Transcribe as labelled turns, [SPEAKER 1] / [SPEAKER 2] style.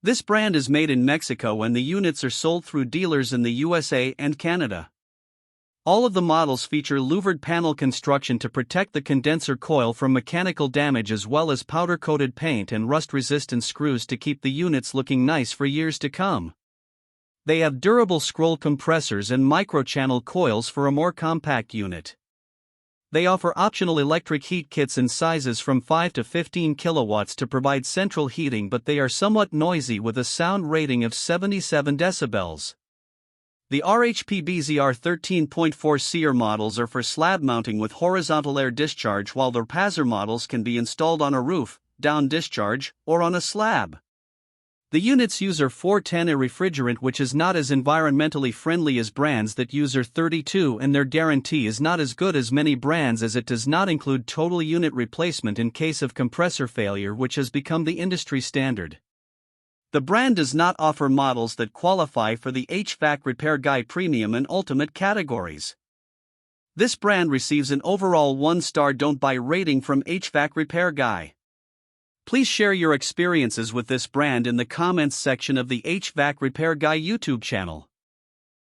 [SPEAKER 1] This brand is made in Mexico and the units are sold through dealers in the USA and Canada. All of the models feature louvered panel construction to protect the condenser coil from mechanical damage, as well as powder-coated paint and rust-resistant screws to keep the units looking nice for years to come. They have durable scroll compressors and microchannel coils for a more compact unit. They offer optional electric heat kits in sizes from 5 to 15 kilowatts to provide central heating, but they are somewhat noisy with a sound rating of 77 decibels. The RHPBZR 13.4 models are for slab mounting with horizontal air discharge, while the RHPAZR models can be installed on a roof, down discharge, or on a slab. The units use R410, a refrigerant which is not as environmentally friendly as brands that use R32, and their guarantee is not as good as many brands, as it does not include total unit replacement in case of compressor failure, which has become the industry standard. The brand does not offer models that qualify for the HvacRepairGuy Premium and Ultimate categories. This brand receives an overall 1-star don't buy rating from HvacRepairGuy. Please share your experiences with this brand in the comments section of the HvacRepairGuy YouTube channel.